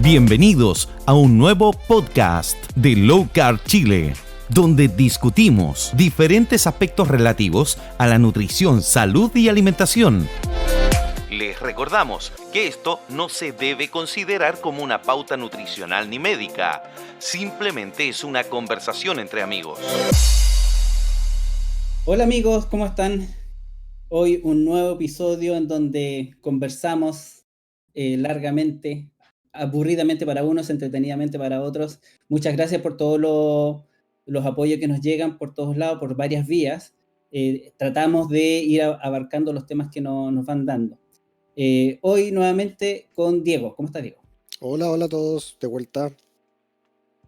Bienvenidos a un nuevo podcast de Low Carb Chile, donde discutimos diferentes aspectos relativos a la nutrición, salud y alimentación. Les recordamos que esto no se debe considerar como una pauta nutricional ni médica, simplemente es una conversación entre amigos. Hola amigos, ¿cómo están? Hoy un nuevo episodio en donde conversamos largamente, aburridamente para unos, entretenidamente para otros. Muchas gracias por todos los apoyos que nos llegan por todos lados, por varias vías. Tratamos de ir abarcando los temas que nos van dando. Hoy nuevamente con Diego. ¿Cómo está Diego? Hola a todos, de vuelta.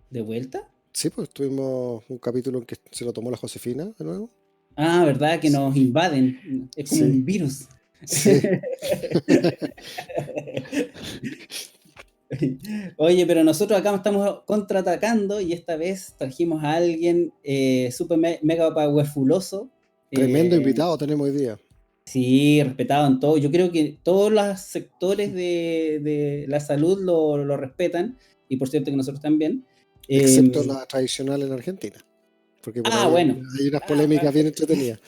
¿De vuelta? Sí, pues tuvimos un capítulo en que se lo tomó la Josefina de nuevo. Ah, ¿verdad? Que nos invaden. Es como un virus. Sí. Oye, pero nosotros acá estamos contraatacando y esta vez trajimos a alguien súper mega powerfuloso. Tremendo invitado tenemos hoy día. Sí, respetado en todo. Yo creo que todos los sectores de la salud lo respetan, y por cierto que nosotros también. Excepto la tradicional en Argentina. Porque por ahí bueno. hay unas polémicas bien entretenidas.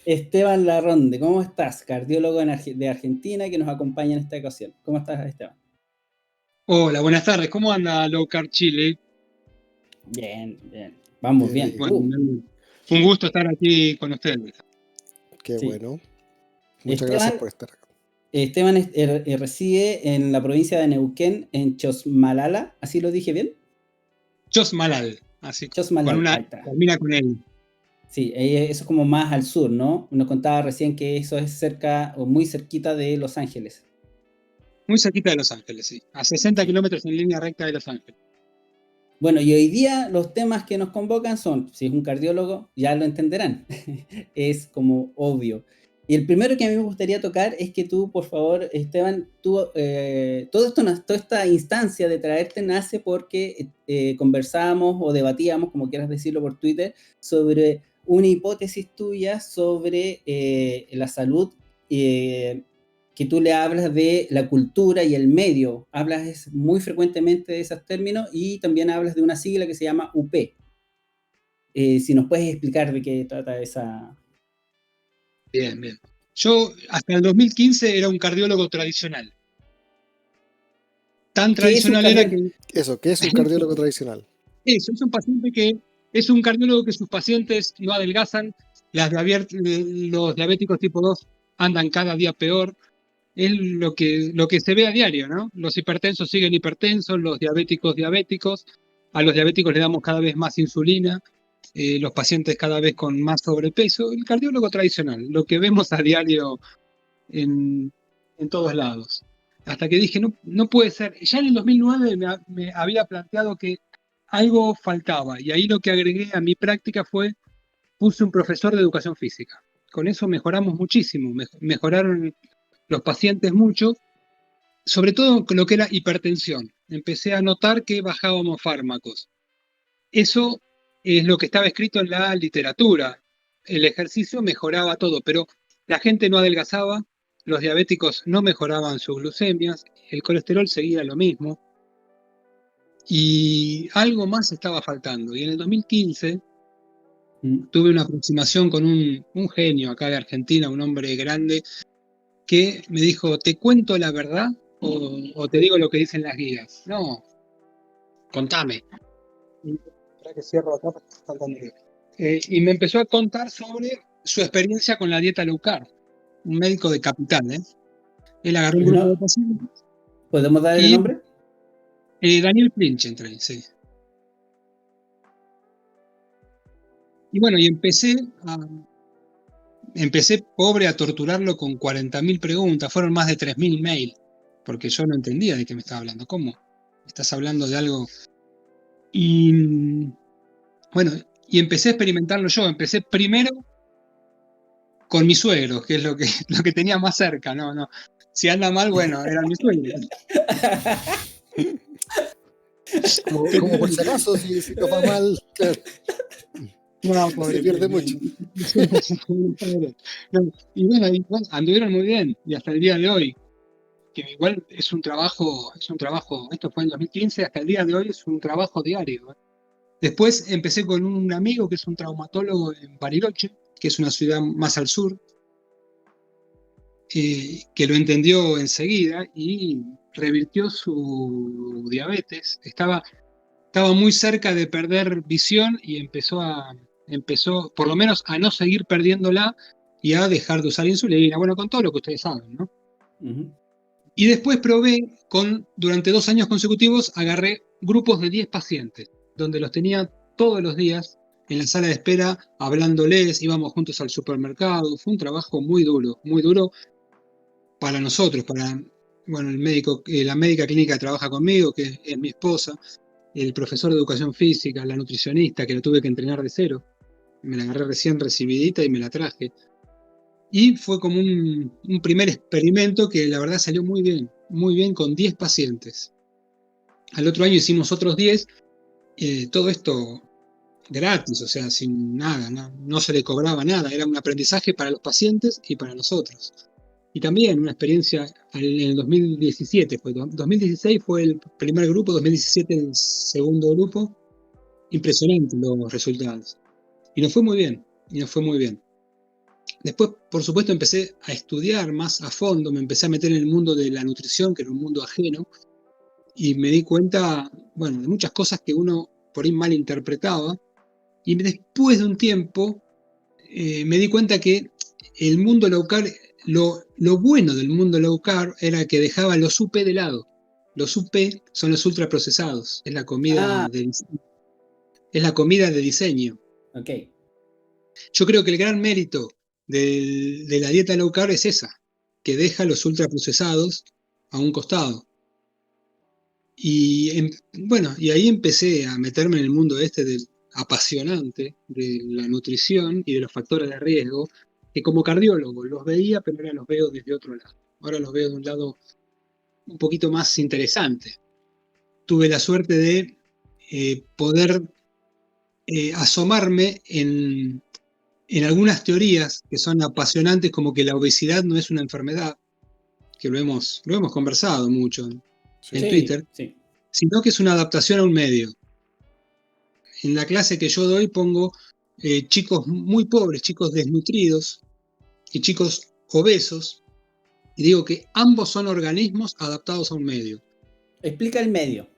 Esteban Larronde, ¿cómo estás? Cardiólogo de Argentina que nos acompaña en esta ocasión. ¿Cómo estás, Esteban? Hola, buenas tardes. ¿Cómo anda Low Carb Chile? Bien. Vamos bien. Bueno, un gusto estar aquí con ustedes. Qué Sí. Bueno. Muchas gracias por estar acá. Esteban reside en la provincia de Neuquén, en Chosmalala. ¿Así lo dije bien? Chosmalal. Así. Chosmalal. Termina con él. Sí, eso es como más al sur, ¿no? Nos contaba recién que eso es cerca o muy cerquita de Los Ángeles. Muy cerquita de Los Ángeles, sí. A 60 kilómetros en línea recta de Los Ángeles. Bueno, y hoy día los temas que nos convocan son, si es un cardiólogo, ya lo entenderán, es como obvio. Y el primero que a mí me gustaría tocar es que tú, por favor, Esteban, toda esta instancia de traerte nace porque conversábamos o debatíamos, como quieras decirlo por Twitter, sobre una hipótesis tuya sobre la salud, que tú le hablas de la cultura y el medio, hablas muy frecuentemente de esos términos y también hablas de una sigla que se llama UP. Si nos puedes explicar de qué trata esa... Bien. Yo hasta el 2015 era un cardiólogo tradicional. Tan tradicional era que... Eso, ¿qué es un cardiólogo tradicional? Eso, es un paciente que es un cardiólogo que sus pacientes no adelgazan, los diabéticos tipo 2 andan cada día peor. Es lo que se ve a diario, ¿no? Los hipertensos siguen hipertensos, los diabéticos. A los diabéticos le damos cada vez más insulina, los pacientes cada vez con más sobrepeso. El cardiólogo tradicional, lo que vemos a diario en todos lados. Hasta que dije, no puede ser. Ya en el 2009 me había planteado que algo faltaba, y ahí lo que agregué a mi práctica puse un profesor de educación física. Con eso mejoramos muchísimo, mejoraron los pacientes mucho, sobre todo con lo que era hipertensión. Empecé a notar que bajábamos fármacos. Eso es lo que estaba escrito en la literatura. El ejercicio mejoraba todo, pero la gente no adelgazaba, los diabéticos no mejoraban sus glucemias, el colesterol seguía lo mismo. Y algo más estaba faltando. Y en el 2015 tuve una aproximación con un genio acá de Argentina, un hombre grande, que me dijo, ¿te cuento la verdad o te digo lo que dicen las guías? No, contame. Y me empezó a contar sobre su experiencia con la dieta low carb. Un médico de Capital, ¿eh? Él agarró un grupo de pacientes. ¿Podemos dar el nombre? Daniel Plinch, entre él, sí. Y bueno, y empecé pobre a torturarlo con 40.000 preguntas. Fueron más de 3.000 mails, porque yo no entendía de qué me estaba hablando. ¿Cómo? ¿Estás hablando de algo? Y bueno, y empecé a experimentarlo yo. Empecé primero con mis suegros, que es lo que tenía más cerca. No. Si anda mal, bueno, eran mis suegros. Como por si acaso, si no va mal, claro. No, se pierde mucho. Y bueno, anduvieron muy bien, y hasta el día de hoy. que igual es un trabajo, esto fue en 2015, hasta el día de hoy es un trabajo diario. Después empecé con un amigo que es un traumatólogo en Bariloche, que es una ciudad más al sur, que lo entendió enseguida y revirtió su diabetes. Estaba muy cerca de perder visión y empezó por lo menos a no seguir perdiéndola y a dejar de usar insulina, bueno, con todo lo que ustedes saben, ¿no? Ujú. Y después probé durante 2 años consecutivos, agarré grupos de 10 pacientes, donde los tenía todos los días en la sala de espera, hablándoles, íbamos juntos al supermercado. Fue un trabajo muy duro para nosotros, bueno, el médico, la médica clínica que trabaja conmigo, que es mi esposa, el profesor de educación física, la nutricionista, que lo tuve que entrenar de cero. Me la agarré recién recibidita y me la traje. Y fue como un primer experimento que la verdad salió muy bien con 10 pacientes. Al otro año hicimos otros 10, todo esto gratis, o sea, sin nada, no se le cobraba nada, era un aprendizaje para los pacientes y para nosotros. Y también una experiencia en el 2017, 2016 fue el primer grupo, 2017 el segundo grupo. Impresionante los resultados. Y nos fue muy bien. Después, por supuesto, empecé a estudiar más a fondo, me empecé a meter en el mundo de la nutrición, que era un mundo ajeno, y me di cuenta, bueno, de muchas cosas que uno por ahí mal interpretaba. Y después de un tiempo, me di cuenta que el mundo low carb, lo bueno del mundo low carb era que dejaba los UP de lado. Los UP son los ultraprocesados, es la comida de diseño. Ok. Yo creo que el gran mérito de la dieta low carb es esa, que deja los ultraprocesados a un costado. Y bueno, y ahí empecé a meterme en el mundo apasionante de la nutrición y de los factores de riesgo, que como cardiólogo los veía, pero ahora los veo desde otro lado. Ahora los veo de un lado un poquito más interesante. Tuve la suerte de poder asomarme en algunas teorías que son apasionantes, como que la obesidad no es una enfermedad, que lo hemos conversado mucho en Twitter, sí. sino que es una adaptación a un medio. En la clase que yo doy pongo chicos muy pobres, chicos desnutridos y chicos obesos, y digo que ambos son organismos adaptados a un medio. Explica el medio.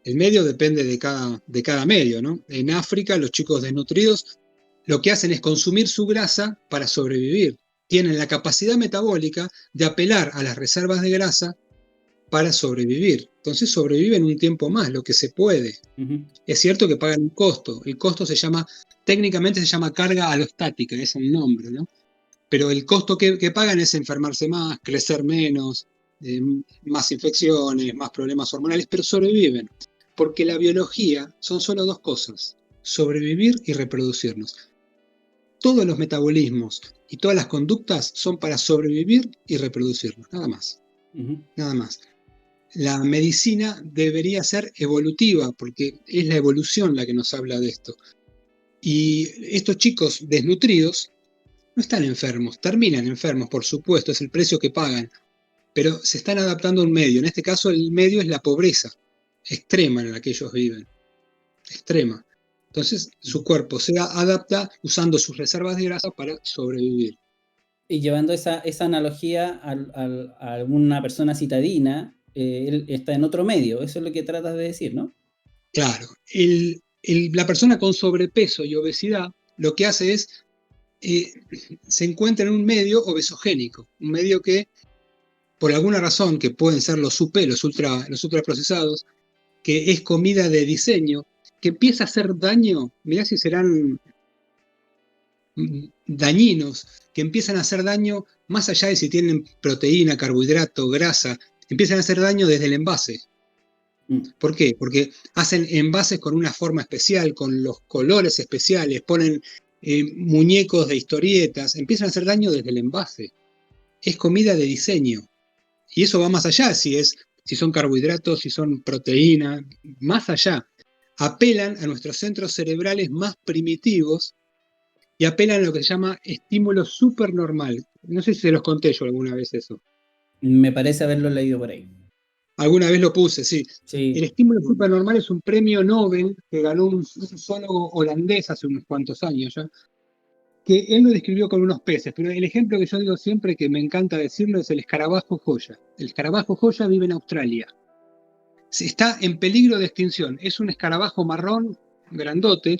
El medio depende de cada medio, ¿no? En África, los chicos desnutridos lo que hacen es consumir su grasa para sobrevivir. Tienen la capacidad metabólica de apelar a las reservas de grasa para sobrevivir. Entonces sobreviven un tiempo más, lo que se puede. Uh-huh. Es cierto que pagan un costo. El costo técnicamente se llama carga alostática, es un nombre, ¿no? Pero el costo que pagan es enfermarse más, crecer menos, más infecciones, más problemas hormonales, pero sobreviven. Porque la biología son solo 2 cosas: sobrevivir y reproducirnos. Todos los metabolismos y todas las conductas son para sobrevivir y reproducirnos, nada más. Uh-huh. Nada más. La medicina debería ser evolutiva, porque es la evolución la que nos habla de esto. Y estos chicos desnutridos no están enfermos, terminan enfermos, por supuesto, es el precio que pagan, pero se están adaptando a un medio. En este caso, el medio es la pobreza extrema en la que ellos viven. Extrema. Entonces, su cuerpo se adapta usando sus reservas de grasa para sobrevivir. Y llevando esa analogía a alguna persona citadina, él está en otro medio. Eso es lo que tratas de decir, ¿no? Claro. La persona con sobrepeso y obesidad lo que hace es se encuentra en un medio obesogénico, un medio que, por alguna razón, que pueden ser los UP, los ultraprocesados, que es comida de diseño, que empieza a hacer daño, mirá si serán dañinos, que empiezan a hacer daño más allá de si tienen proteína, carbohidrato, grasa, empiezan a hacer daño desde el envase. ¿Por qué? Porque hacen envases con una forma especial, con los colores especiales, ponen muñecos de historietas, empiezan a hacer daño desde el envase. Es comida de diseño. Y eso va más allá, si son carbohidratos, si son proteína, más allá. Apelan a nuestros centros cerebrales más primitivos y apelan a lo que se llama estímulo supernormal. No sé si se los conté yo alguna vez eso. Me parece haberlo leído por ahí. Alguna vez lo puse, sí. Sí. El estímulo supernormal es un premio Nobel que ganó un zoólogo holandés hace unos cuantos años ya, que él lo describió con unos peces, pero el ejemplo que yo digo siempre, que me encanta decirlo, es el escarabajo joya. El escarabajo joya vive en Australia. Está en peligro de extinción. Es un escarabajo marrón, grandote,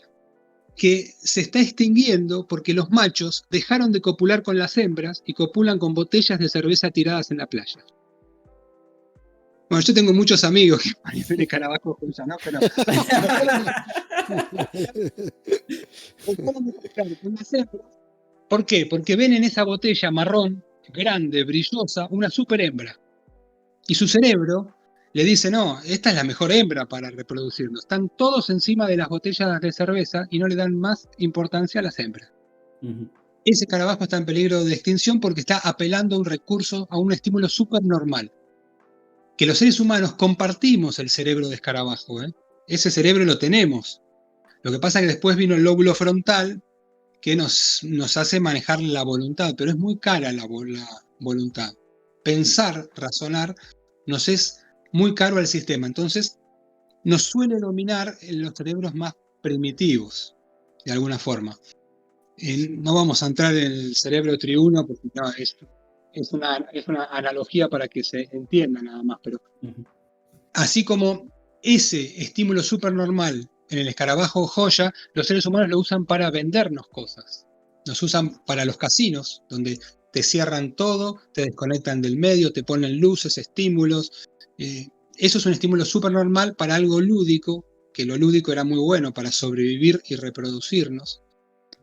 que se está extinguiendo porque los machos dejaron de copular con las hembras y copulan con botellas de cerveza tiradas en la playa. Bueno, yo tengo muchos amigos que parecen escarabajos joya, ¿no? Pero ¿por qué? Porque ven en esa botella marrón, grande, brillosa, una super hembra. Y su cerebro le dice, no, esta es la mejor hembra para reproducirnos. Están todos encima de las botellas de cerveza y no le dan más importancia a las hembras. Ujú. Ese escarabajo está en peligro de extinción porque está apelando a un recurso, a un estímulo súper normal. Que los seres humanos compartimos el cerebro de escarabajo, ¿eh? Ese cerebro lo tenemos. Lo que pasa es que después vino el lóbulo frontal que nos hace manejar la voluntad, pero es muy cara la voluntad. Pensar, razonar, nos es muy caro al sistema. Entonces, nos suele dominar en los cerebros más primitivos, de alguna forma. No vamos a entrar en el cerebro triuno, porque no, es una analogía para que se entienda nada más, pero Ujú. así como ese estímulo supernormal en el escarabajo joya, los seres humanos lo usan para vendernos cosas. Nos usan para los casinos, donde te cierran todo, te desconectan del medio, te ponen luces, estímulos. Eso es un estímulo supernormal para algo lúdico, que lo lúdico era muy bueno para sobrevivir y reproducirnos.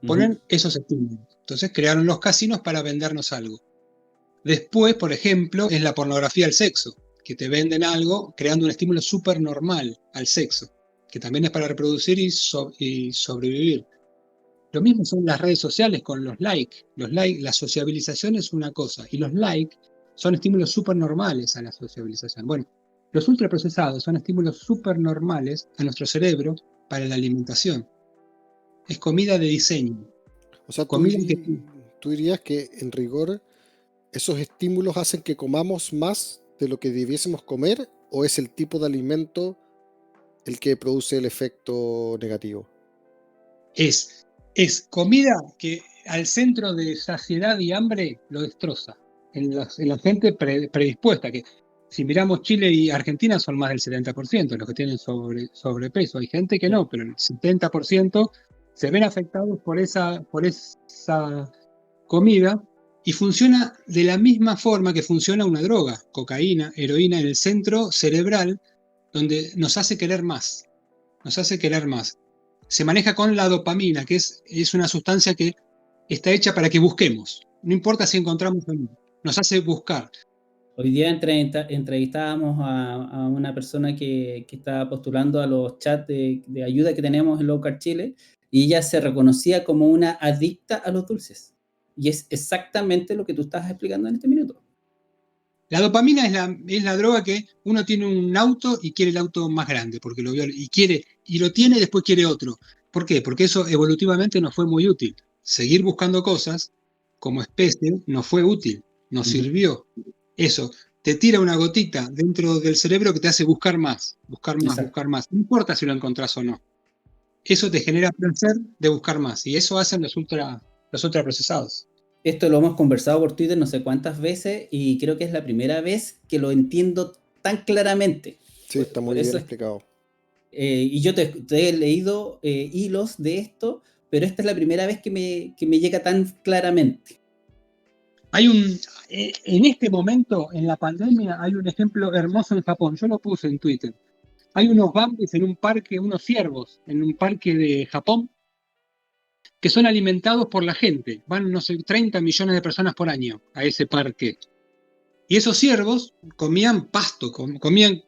Ponen esos estímulos. Entonces crearon los casinos para vendernos algo. Después, por ejemplo, es la pornografía del sexo, que te venden algo creando un estímulo súper normal al sexo, que también es para reproducir y sobrevivir. Lo mismo son las redes sociales con los likes. La sociabilización es una cosa, y los likes son estímulos súper normales a la sociabilización. Bueno, los ultraprocesados son estímulos súper normales a nuestro cerebro para la alimentación. Es comida de diseño. O sea, Comida que tú dirías que en rigor esos estímulos hacen que comamos más de lo que debiésemos comer, o es el tipo de alimento el que produce el efecto negativo. es comida que al centro de saciedad y hambre lo destroza. En la gente predispuesta, que si miramos Chile y Argentina son más del 70% los que tienen sobrepeso. Hay gente que no, pero el 70% se ven afectados por esa comida, y funciona de la misma forma que funciona una droga, cocaína, heroína, en el centro cerebral, donde nos hace querer más. Nos hace querer más. Se maneja con la dopamina, que es una sustancia que está hecha para que busquemos. No importa si encontramos o no. Nos hace buscar. Hoy día entrevistábamos a una persona que estaba postulando a los chats de ayuda que tenemos en Low Carb Chile, y ella se reconocía como una adicta a los dulces. Y es exactamente lo que tú estás explicando en este minuto. La dopamina es la droga que uno tiene un auto y quiere el auto más grande, porque lo vio y lo tiene y después quiere otro. ¿Por qué? Porque eso evolutivamente nos fue muy útil. Seguir buscando cosas como especie nos fue útil, nos sirvió. Eso te tira una gotita dentro del cerebro que te hace buscar más, Exacto. buscar más. No importa si lo encontrás o no. Eso te genera placer de buscar más, y eso hacen los ultraprocesados. Esto lo hemos conversado por Twitter no sé cuántas veces, y creo que es la primera vez que lo entiendo tan claramente. Sí, está muy bien explicado. Y yo te he leído hilos de esto, pero esta es la primera vez que me llega tan claramente. En este momento, en la pandemia, hay un ejemplo hermoso en Japón. Yo lo puse en Twitter. Hay unos bambis en un parque, unos ciervos, en un parque de Japón, que son alimentados por la gente. Van, no sé, 30 millones de personas por año a ese parque. Y esos ciervos comían pasto, comían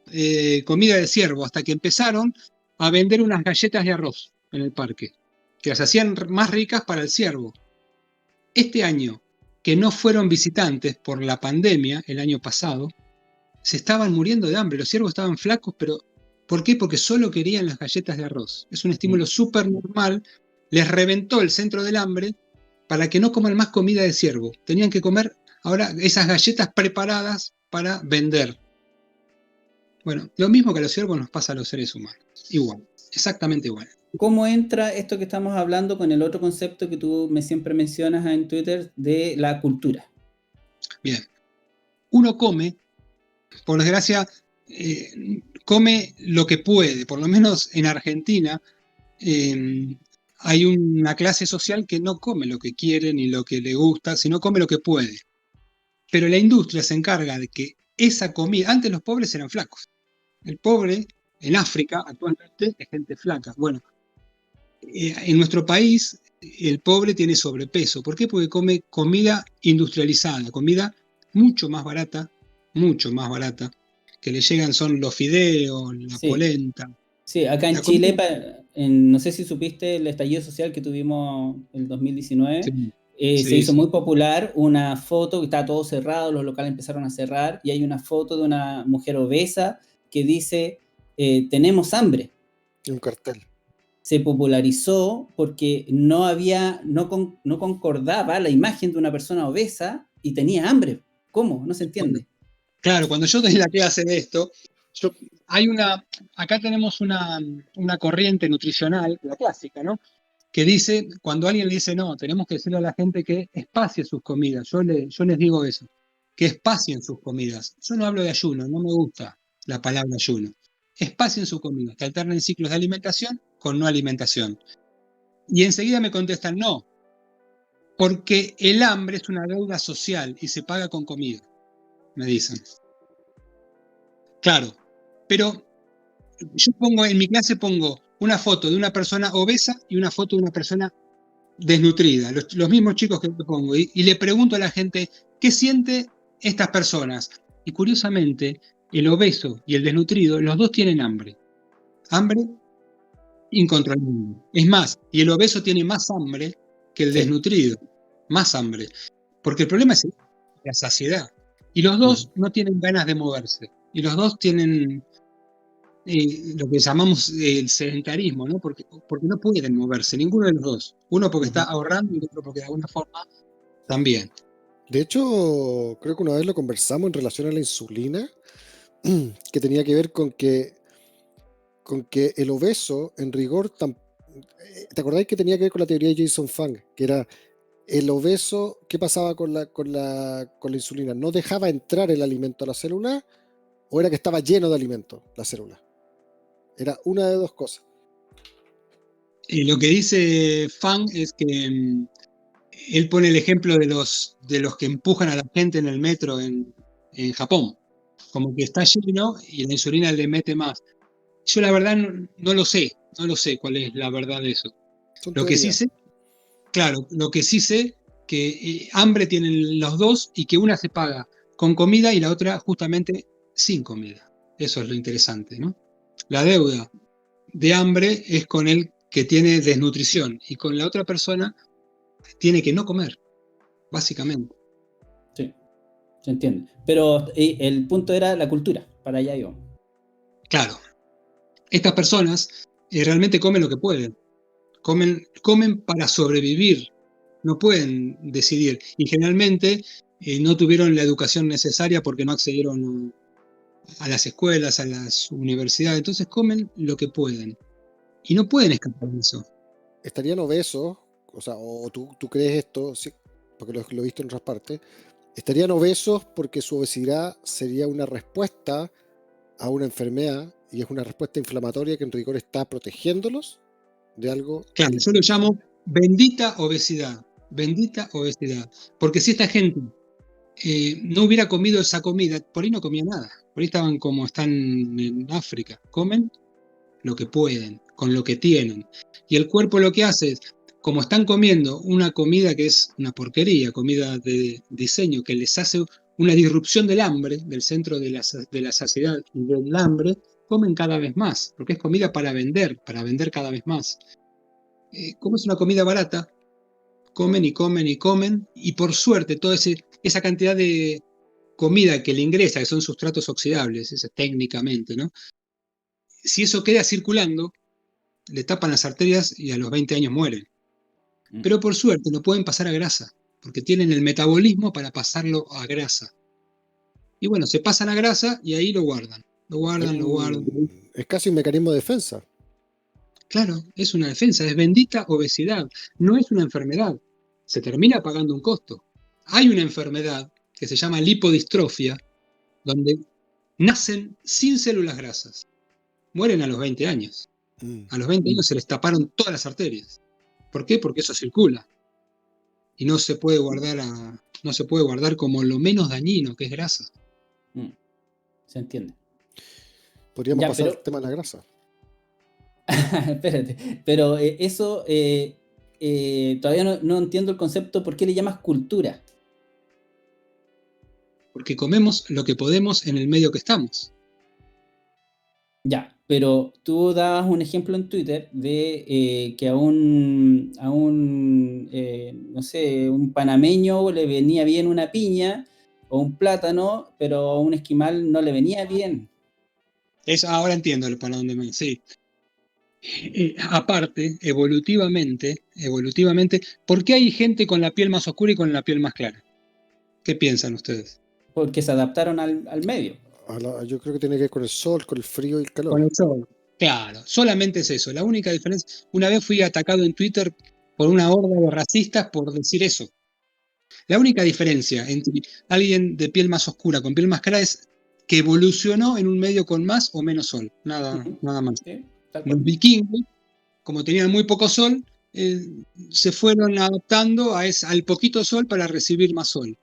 comida de ciervo, hasta que empezaron a vender unas galletas de arroz en el parque, que las hacían más ricas para el ciervo. Este año, que no fueron visitantes por la pandemia, el año pasado, se estaban muriendo de hambre. Los ciervos estaban flacos, pero ¿por qué? Porque solo querían las galletas de arroz. Es un estímulo súper normal. Les reventó el centro del hambre para que no coman más comida de ciervo. Tenían que comer ahora esas galletas preparadas para vender. Bueno, lo mismo que a los ciervos nos pasa a los seres humanos. Igual, exactamente igual. ¿Cómo entra esto que estamos hablando con el otro concepto que tú siempre mencionas en Twitter de la cultura? Bien. Uno come, por desgracia, come lo que puede. Por lo menos en Argentina hay una clase social que no come lo que quiere ni lo que le gusta, sino come lo que puede. Pero la industria se encarga de que esa comida... Antes los pobres eran flacos. El pobre en África actualmente es gente flaca. Bueno, en nuestro país el pobre tiene sobrepeso. ¿Por qué? Porque come comida industrializada, comida mucho más barata, que le llegan son los fideos, la Sí. polenta. Sí, acá en La Chile, comida- no sé si supiste el estallido social que tuvimos en el 2019, Sí, se sí, hizo sí. muy popular una foto que está todo cerrado, los locales empezaron a cerrar y hay una foto de una mujer obesa que dice, tenemos hambre. Un cartel. Se popularizó porque no concordaba la imagen de una persona obesa y tenía hambre. ¿Cómo? No se entiende. Claro, cuando yo doy la clase de esto, acá tenemos una corriente nutricional, la clásica, ¿no? Que dice, cuando alguien le dice, no, tenemos que decirle a la gente que espacie sus comidas. Yo les digo eso, que espacien sus comidas. Yo no hablo de ayuno, no me gusta la palabra ayuno. Espacien sus comidas, que alternen ciclos de alimentación con no alimentación. Y enseguida me contestan, no, porque el hambre es una deuda social y se paga con comida, me dicen. Claro, pero yo en mi clase pongo una foto de una persona obesa y una foto de una persona desnutrida, los mismos chicos que pongo, y le pregunto a la gente, ¿qué siente estas personas? Y curiosamente, el obeso y el desnutrido, los dos tienen hambre incontrolable. Es más, y el obeso tiene más hambre que el desnutrido, más hambre, porque el problema es la saciedad, y los dos no tienen ganas de moverse, y los dos tienen lo que llamamos el sedentarismo, ¿no? Porque no pueden moverse, ninguno de los dos. Uno porque está ahorrando y el otro porque de alguna forma también. De hecho, creo que una vez lo conversamos en relación a la insulina, que tenía que ver con que el obeso, en rigor, ¿te acordáis que tenía que ver con la teoría de Jason Fung? Que era el obeso, ¿qué pasaba con la insulina? ¿No dejaba entrar el alimento a la célula o era que estaba lleno de alimento la célula? Era una de dos cosas. Lo que dice Fang es que él pone el ejemplo de los que empujan a la gente en el metro en Japón. Como que está lleno y la insulina le mete más. Yo la verdad no lo sé cuál es la verdad de eso. Son Lo que sí teorías. sé, claro, lo que sí sé que hambre tienen los dos y que una se paga con comida y la otra justamente sin comida. Eso es lo interesante, ¿no? La deuda de hambre es con el que tiene desnutrición y con la otra persona tiene que no comer, básicamente. Sí, se entiende. Pero el punto era la cultura, para allá yo. Claro, estas personas realmente comen lo que pueden, comen para sobrevivir, no pueden decidir y generalmente no tuvieron la educación necesaria porque no accedieron a las escuelas, a las universidades, entonces comen lo que pueden y no pueden escapar de eso. ¿Estarían obesos? O sea, o tú crees esto, sí, porque lo he visto en otras partes. ¿Estarían obesos porque su obesidad sería una respuesta a una enfermedad y es una respuesta inflamatoria que en rigor está protegiéndolos de algo? Claro, yo lo llamo bendita obesidad, porque si esta gente no hubiera comido esa comida, por ahí no comía nada, por ahí estaban como están en África, comen lo que pueden, con lo que tienen, y el cuerpo lo que hace es, como están comiendo una comida que es una porquería, comida de diseño, que les hace una disrupción del hambre, del centro de la saciedad y del hambre, comen cada vez más, porque es comida para vender cada vez más. Como es una comida barata, comen y comen y comen, y por suerte toda esa cantidad de comida que le ingresa, que son sustratos oxidables, técnicamente, ¿no? Si eso queda circulando, le tapan las arterias y a los 20 años mueren. Pero por suerte lo pueden pasar a grasa, porque tienen el metabolismo para pasarlo a grasa. y bueno, se pasan a grasa y ahí lo guardan. Lo guardan, lo guardan. Es casi un mecanismo de defensa. Claro, es una defensa, es bendita obesidad, no es una enfermedad. Se termina pagando un costo. Hay una enfermedad que se llama lipodistrofia, donde nacen sin células grasas. Mueren a los 20 años. A los 20 años se les taparon todas las arterias. ¿Por qué? Porque eso circula. Y no se puede guardar como lo menos dañino, que es grasa. Se entiende. Podríamos Ya, pasar pero- al tema de la grasa. Espérate, pero eso todavía no entiendo el concepto. ¿Por qué le llamas cultura? Porque comemos lo que podemos en el medio que estamos. Ya, pero tú dabas un ejemplo en Twitter de que no sé, un panameño le venía bien una piña o un plátano, pero a un esquimal no le venía bien. Ahora entiendo para dónde me... Sí. Aparte, evolutivamente, ¿por qué hay gente con la piel más oscura y con la piel más clara? ¿Qué piensan ustedes? Porque se adaptaron al medio. Yo creo que tiene que ver con el sol, con el frío y el calor. Con el sol. Claro, solamente es eso. La única diferencia. Una vez fui atacado en Twitter por una horda de racistas por decir eso. La única diferencia entre alguien de piel más oscura con piel más clara es que evolucionó en un medio con más o menos sol. Nada más. ¿Sí? Tal cual. Los vikingos, como tenían muy poco sol, se fueron adaptando al poquito sol para recibir más sol.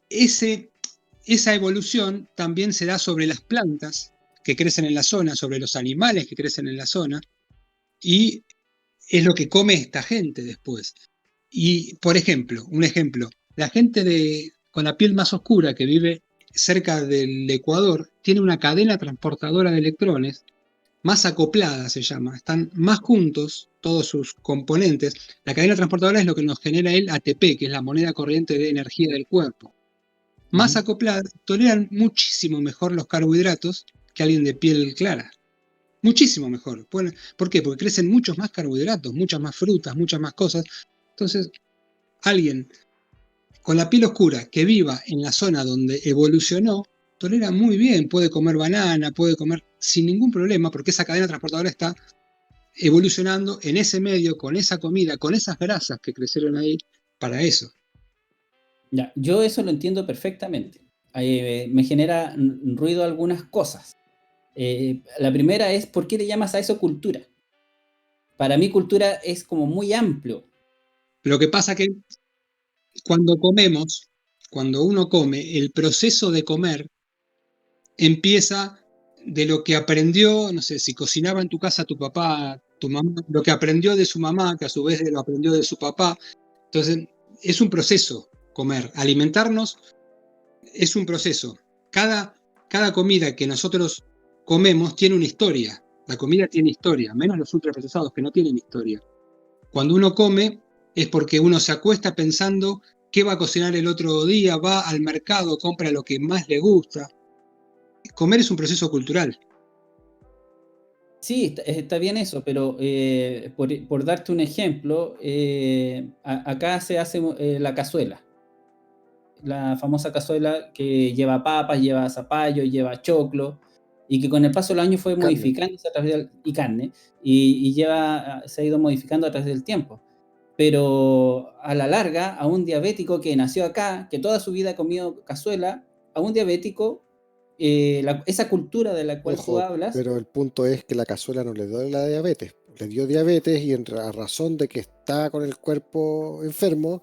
Esa evolución también se da sobre las plantas que crecen en la zona, sobre los animales que crecen en la zona, y es lo que come esta gente después. Y, por ejemplo, la gente con la piel más oscura que vive cerca del Ecuador tiene una cadena transportadora de electrones más acoplada, se llama. Están más juntos todos sus componentes. La cadena transportadora es lo que nos genera el ATP, que es la moneda corriente de energía del cuerpo. Más acopladas, toleran muchísimo mejor los carbohidratos que alguien de piel clara. Muchísimo mejor. ¿Por qué? Porque crecen muchos más carbohidratos, muchas más frutas, muchas más cosas. Entonces, alguien con la piel oscura que viva en la zona donde evolucionó, tolera muy bien, puede comer banana, puede comer sin ningún problema, porque esa cadena transportadora está evolucionando en ese medio, con esa comida, con esas grasas que crecieron ahí, para eso. Ya, yo eso lo entiendo perfectamente. Me genera ruido algunas cosas. La primera es, ¿por qué le llamas a eso cultura? Para mí cultura es como muy amplio. Lo que pasa que cuando uno come, el proceso de comer empieza de lo que aprendió, no sé, si cocinaba en tu casa tu papá, tu mamá, lo que aprendió de su mamá, que a su vez lo aprendió de su papá. Entonces, es un proceso comer. Alimentarnos es un proceso. Cada comida que nosotros comemos tiene una historia. La comida tiene historia, menos los ultraprocesados que no tienen historia. Cuando uno come es porque uno se acuesta pensando qué va a cocinar el otro día, va al mercado, compra lo que más le gusta. Comer es un proceso cultural. Sí, está bien eso, pero por darte un ejemplo, acá se hace la cazuela. La famosa cazuela que lleva papas, lleva zapallo, lleva choclo, y que con el paso de los años fue Carne. modificándose a través y carne, y se ha ido modificando a través del tiempo. Pero a la larga, a un diabético que nació acá, que toda su vida ha comido cazuela, a un diabético, esa cultura de la cual tú Ojo, hablas, pero el punto es que la cazuela no le dio la diabetes. Le dio diabetes y a razón de que está con el cuerpo enfermo,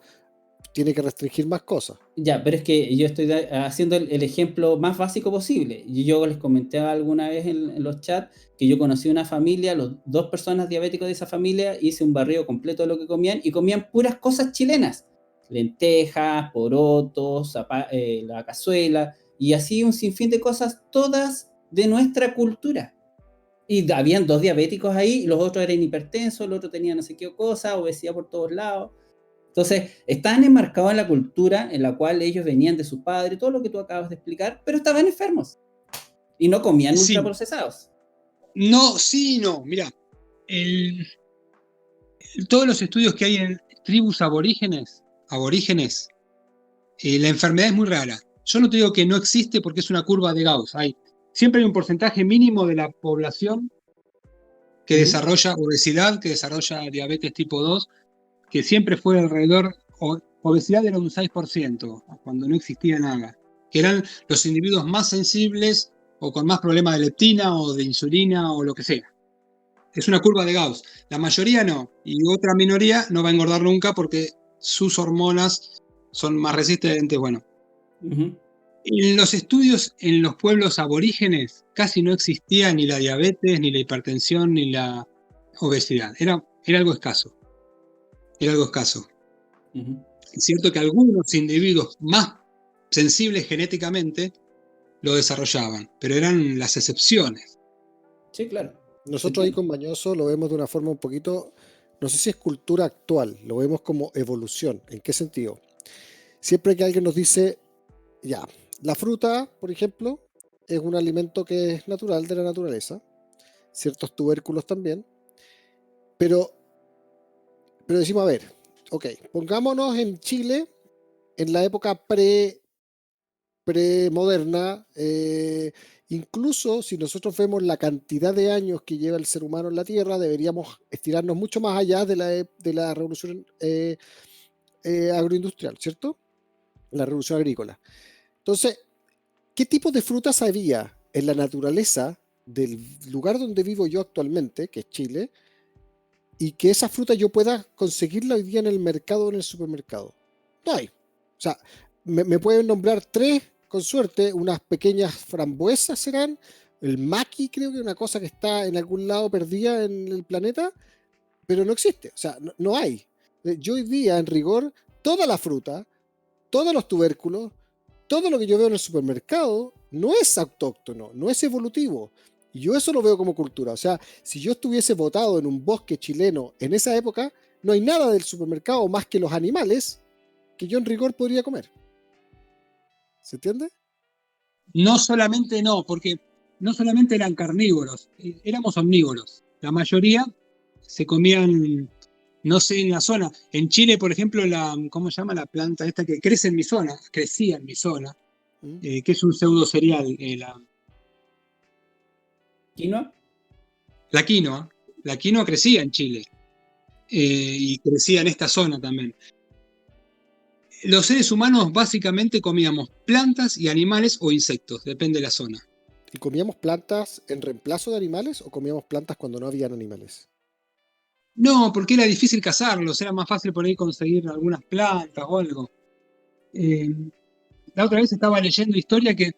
tiene que restringir más cosas. ya, pero es que yo estoy haciendo el ejemplo más básico posible. Yo les comenté alguna vez en los chats que yo conocí una familia, los dos personas diabéticos de esa familia, hice un barrido completo de lo que comían y comían puras cosas chilenas. Lentejas, porotos, la cazuela y así un sinfín de cosas, todas de nuestra cultura. Y habían dos diabéticos ahí, los otros eran hipertensos, el otro tenía no sé qué cosa, obesidad por todos lados. Entonces, estaban enmarcados en la cultura en la cual ellos venían de su padre, todo lo que tú acabas de explicar, pero estaban enfermos y no comían Sí. ultraprocesados. No, sí, no. Mirá, todos los estudios que hay en tribus aborígenes, la enfermedad es muy rara. yo no te digo que no existe porque es una curva de Gauss. Siempre hay un porcentaje mínimo de la población que desarrolla obesidad, que desarrolla diabetes tipo 2, que siempre fue alrededor, obesidad era un 6%, cuando no existía nada, que eran los individuos más sensibles o con más problemas de leptina o de insulina o lo que sea. Es una curva de Gauss. La mayoría no, y otra minoría no va a engordar nunca porque sus hormonas son más resistentes. Bueno, en los estudios en los pueblos aborígenes casi no existía ni la diabetes, ni la hipertensión, ni la obesidad. Era algo escaso. Era algo escaso. Es cierto que algunos individuos más sensibles genéticamente lo desarrollaban, pero eran las excepciones. Sí, claro. Nosotros ahí con Mañoso lo vemos de una forma un poquito, no sé si es cultura actual, lo vemos como evolución. ¿En qué sentido? Siempre que alguien nos dice, ya, la fruta, por ejemplo, es un alimento que es natural de la naturaleza, ciertos tubérculos también, pero decimos, a ver, ok, pongámonos en Chile en la época premoderna, incluso si nosotros vemos la cantidad de años que lleva el ser humano en la Tierra, deberíamos estirarnos mucho más allá de la revolución agroindustrial, ¿cierto? La revolución agrícola. Entonces, ¿qué tipo de frutas había en la naturaleza del lugar donde vivo yo actualmente, que es Chile, y que esa fruta yo pueda conseguirla hoy día en el mercado o en el supermercado? No hay. O sea, me pueden nombrar 3, con suerte, unas pequeñas frambuesas serán, el maqui creo que es una cosa que está en algún lado perdida en el planeta, pero no existe, o sea, no hay. Yo hoy día, en rigor, toda la fruta, todos los tubérculos, todo lo que yo veo en el supermercado no es autóctono, no es evolutivo. Y yo eso lo veo como cultura. O sea, si yo estuviese botado en un bosque chileno en esa época, no hay nada del supermercado más que los animales que yo en rigor podría comer. ¿Se entiende? No solamente no, porque no solamente eran carnívoros, éramos omnívoros. La mayoría se comían, no sé, en la zona. En Chile, por ejemplo, ¿cómo se llama la planta esta que crece en mi zona? Crecía en mi zona, que es un pseudo cereal. ¿Quinoa? La quinoa. La quinoa crecía en Chile y crecía en esta zona también. Los seres humanos básicamente comíamos plantas y animales o insectos, depende de la zona. ¿Y comíamos plantas en reemplazo de animales o comíamos plantas cuando no habían animales? No, porque era difícil cazarlos, era más fácil por ahí conseguir algunas plantas o algo. La otra vez estaba leyendo historia que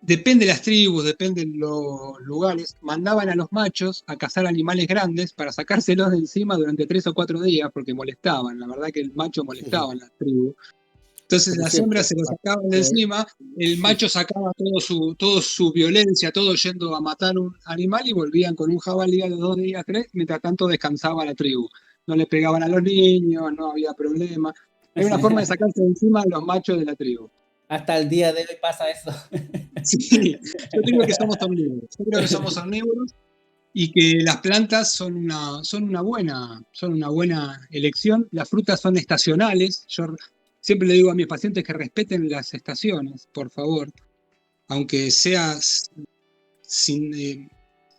depende de las tribus, depende de los lugares, mandaban a los machos a cazar animales grandes para sacárselos de encima durante 3 o 4 días porque molestaban, la verdad que el macho molestaba en las tribus. Entonces Como las siempre. hembras se los sacaban de encima, el macho sacaba toda su violencia, todo yendo a matar un animal y volvían con un jabalí a los 2 días, 3, mientras tanto descansaba la tribu. No le pegaban a los niños, no había problema. Era una forma de sacarse de encima a los machos de la tribu. Hasta el día de hoy pasa eso. Sí, yo creo que somos omnívoros. Yo creo que somos omnívoros y que las plantas son una buena elección. Las frutas son estacionales. Yo siempre le digo a mis pacientes que respeten las estaciones, por favor, aunque sea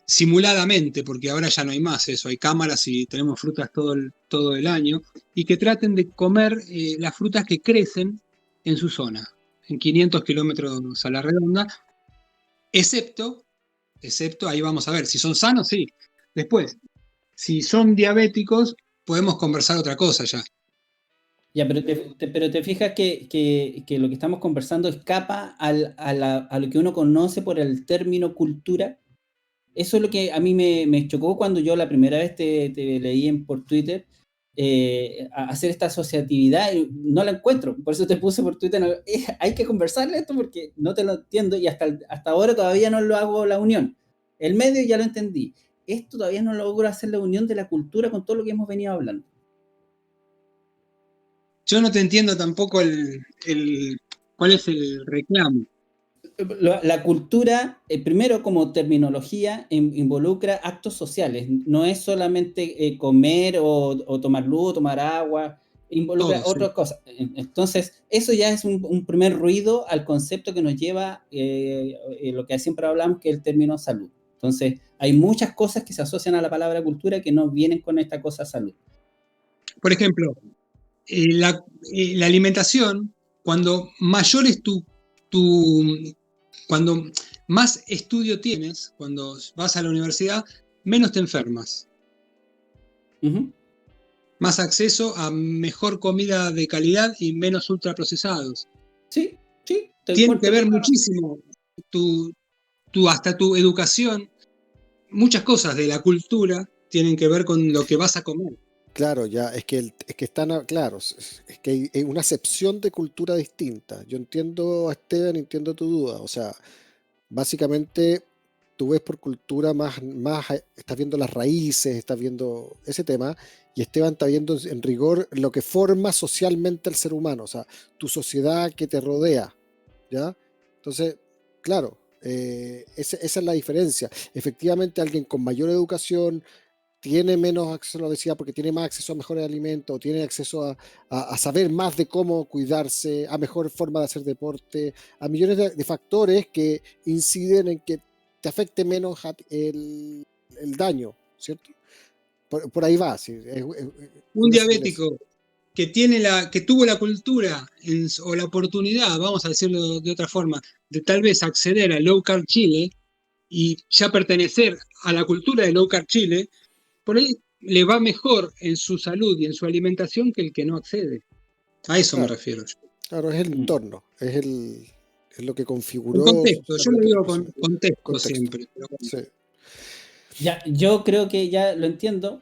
simuladamente, porque ahora ya no hay más eso, hay cámaras y tenemos frutas todo el año, y que traten de comer las frutas que crecen en su zona, en 500 kilómetros a la redonda, excepto, ahí vamos a ver, si son sanos, sí. Después, si son diabéticos, podemos conversar otra cosa ya. Ya, pero te fijas que lo que estamos conversando escapa a lo que uno conoce por el término cultura. Eso es lo que a mí me chocó cuando yo la primera vez te leí por Twitter, hacer esta asociatividad, y no la encuentro, por eso te puse por Twitter, hay que conversarle esto porque no te lo entiendo y hasta ahora todavía no lo hago la unión. El medio ya lo entendí, esto todavía no logro hacer la unión de la cultura con todo lo que hemos venido hablando. Yo no te entiendo tampoco cuál es el reclamo. La cultura, primero como terminología, involucra actos sociales, no es solamente comer o tomar luz, tomar agua, involucra Todo, sí. otras cosas. Entonces, eso ya es un primer ruido al concepto que nos lleva lo que siempre hablamos, que es el término salud. Entonces, hay muchas cosas que se asocian a la palabra cultura que no vienen con esta cosa salud. Por ejemplo, la alimentación, cuando mayor es cuando más estudio tienes, cuando vas a la universidad, menos te enfermas. Uh-huh. Más acceso a mejor comida de calidad y menos ultraprocesados. Sí. Tiene que ver muchísimo hasta tu educación. Muchas cosas de la cultura tienen que ver con lo que vas a comer. Claro, ya, es que están, claro, es que hay una acepción de cultura distinta. Yo entiendo a Esteban, entiendo tu duda. O sea, básicamente tú ves por cultura estás viendo las raíces, estás viendo ese tema, y Esteban está viendo en rigor lo que forma socialmente al ser humano, o sea, tu sociedad que te rodea, ¿ya? Entonces, claro, esa es la diferencia. Efectivamente, alguien con mayor educación tiene menos acceso a la obesidad porque tiene más acceso a mejores alimentos, tiene acceso a saber más de cómo cuidarse, a mejor forma de hacer deporte, a millones de factores que inciden en que te afecte menos el daño, ¿cierto? Por ahí va. Sí, un diabético que tuvo la cultura o la oportunidad, vamos a decirlo de otra forma, de tal vez acceder a Low Carb Chile y ya pertenecer a la cultura de Low Carb Chile, por ahí le va mejor en su salud y en su alimentación que el que no accede. A eso me refiero yo. Claro, es el entorno, es lo que configuró. El contexto, yo lo digo con contexto siempre. Pero sí. Ya, yo creo que ya lo entiendo.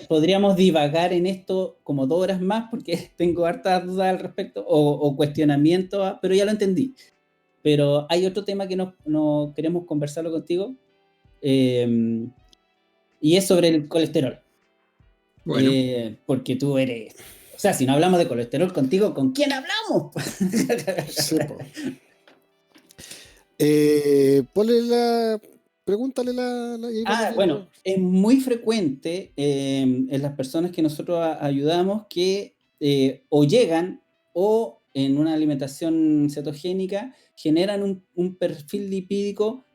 Podríamos divagar en esto como 2 horas más porque tengo hartas dudas al respecto o cuestionamientos, pero ya lo entendí. Pero hay otro tema que no queremos conversarlo contigo y es sobre el colesterol. bueno. Porque tú eres... O sea, si no hablamos de colesterol contigo, ¿con quién hablamos? Sí, pregúntale bueno, es muy frecuente en las personas que nosotros ayudamos que o llegan o en una alimentación cetogénica generan un perfil lipídico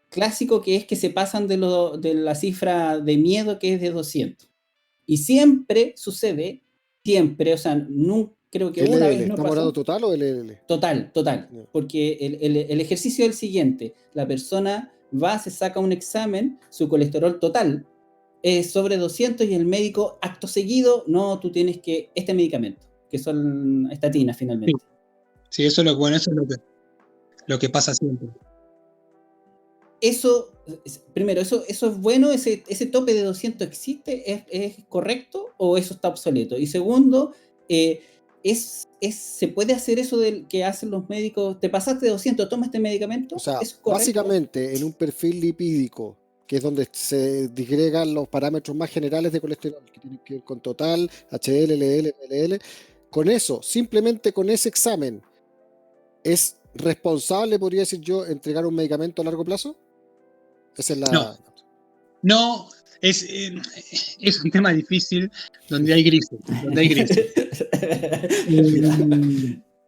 clásico, que es que se pasan de la cifra de miedo, que es de 200. Y siempre sucede, o sea, no creo que una vez no ¿Estamos hablando total o LL? Total. Porque el ejercicio es el siguiente: la persona va, se saca un examen, su colesterol total es sobre 200 y el médico acto seguido, no, tú tienes que este medicamento, que son estatinas finalmente. Sí, eso es lo que pasa siempre. Eso, primero, eso es bueno, ese tope de 200 existe, ¿es correcto o eso está obsoleto? Y segundo, ¿se puede hacer eso del que hacen los médicos? ¿Te pasaste de 200, toma este medicamento? O sea, ¿Es correcto? básicamente en un perfil lipídico, que es donde se disgregan los parámetros más generales de colesterol, que tienen que ver con total, HDL, LDL, LDL, con eso, simplemente con ese examen, ¿es responsable, podría decir yo, entregar un medicamento a largo plazo? Esa es la... No, es un tema difícil donde hay grises.